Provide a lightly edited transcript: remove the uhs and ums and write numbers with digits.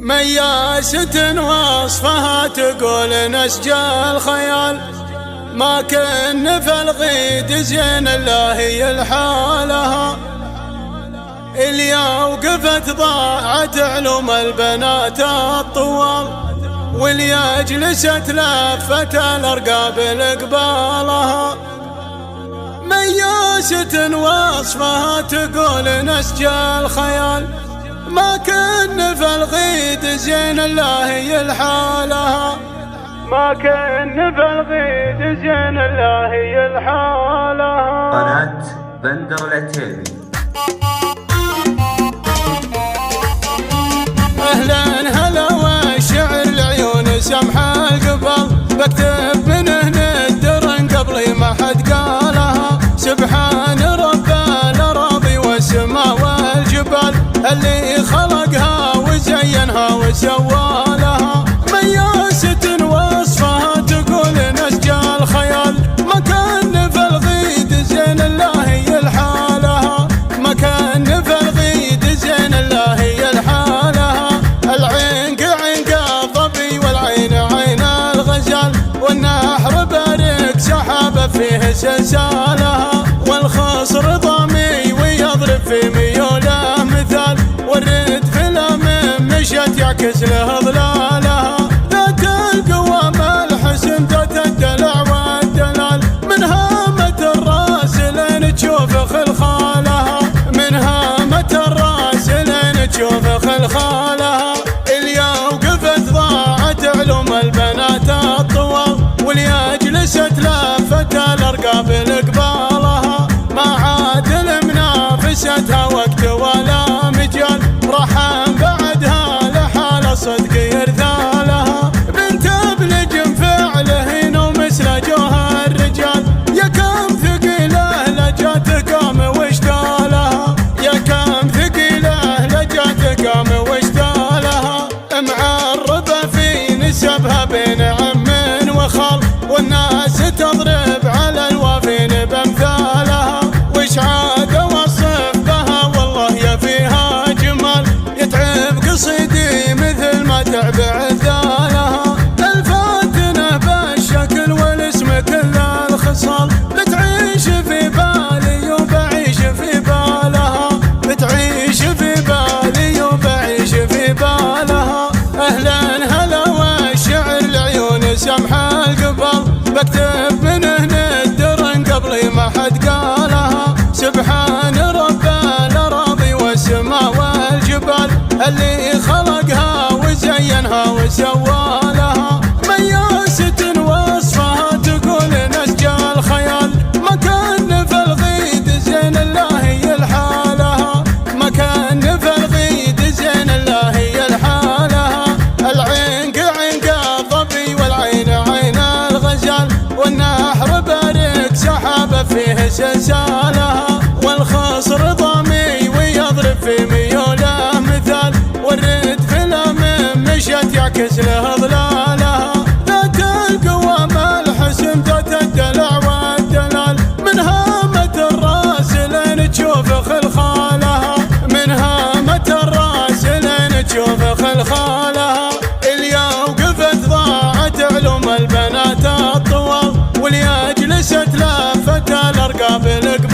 مياسة وصفها تقول نسج الخيال، ما كن في الغيد زين الله يلحالها. اليا وقفت ضاعت علوم البنات الطوال، واليا جلست لفت الارقاب لقبالها. مياسة وصفها تقول نسج الخيال، ما كن في الغيد زين الله يلحالها. ما كن في الغيد زين الله يلحالها. قناة بندر العتيبي. اهلا هلا والشعر العيون سمح القبل، بكتب منه ندرن قبلي ما حد قالها. سبحان رب الاراضي والسماء والجبال، اللي خلقها وزينها وسوالها. مياسة وصفها تقول نسج الخيال، ما كان في الغيد زين الله يلحالها. ما كان في الغيد زين الله يلحالها. العين عنق الظبي والعين عين الغزال، والنحر بارك سحاب فيه سلسالها. والخصر ضامي ويضرب في ميوله مثال، والرد في الامم مشت يعكس له ظلالها. ذات القوام الحسن ذات الدلع والدلال، من هامة الراس لين تشوف خلخالها. من هامة الراس لين تشوف خلخالها. اليا وقفت ضاعت علوم البنات الطوال، واليا جلست لفت الارقاب لقبالها. ما عاد لمنافستها وقت ولا مجال، رحم بعدها لحال صدق يرثالها. بنت ابلج فعله ومثل جوها الرجال، يا كم ثقيله لجات قام واشتالها. يا كم ثقيله لجات قام واشتالها. معربه في نسبها بين عم وخال، والناس تضرب على الوافين بامثالها. وش عاد اوصف بها والله يا فيها جمال، يتعب قصيدي مثل ما تعب عذالها. الفاتنه بالشكل والاسم كل الخصال، بتعيش في بالي وبعيش في بالها. بتعيش في بالي وبعيش في بالها. اهلا هلا والشعر العيون سمح القبل، بكتب منه ندرن قبلي ما حد قالها. سبحان رب الاراضي والسماء والجبال، اللي خلقها وزينها وسوالها. مياسة وصفها تقول نسج الخيال، ما كان في الغيد زين الله يلحالها. ما كان في الغيد زين الله يلحالها. العين عنق الظبي والعين عين الغزال، والنحر بارك سحاب فيه سلسالها. والخصر ضامي ويضرب في ميوله مثال، والرد في الامم مشت يعكس له ظلالها. ذات القوام الحسن ذات الدلع والدلال، من هامة الراس لين تشوف خلخالها. من هامة الراس لين تشوف خلخالها. اليا وقفت ضاعت علوم البنات الطوال، واليا جلست لفت الارقاب لقبالها.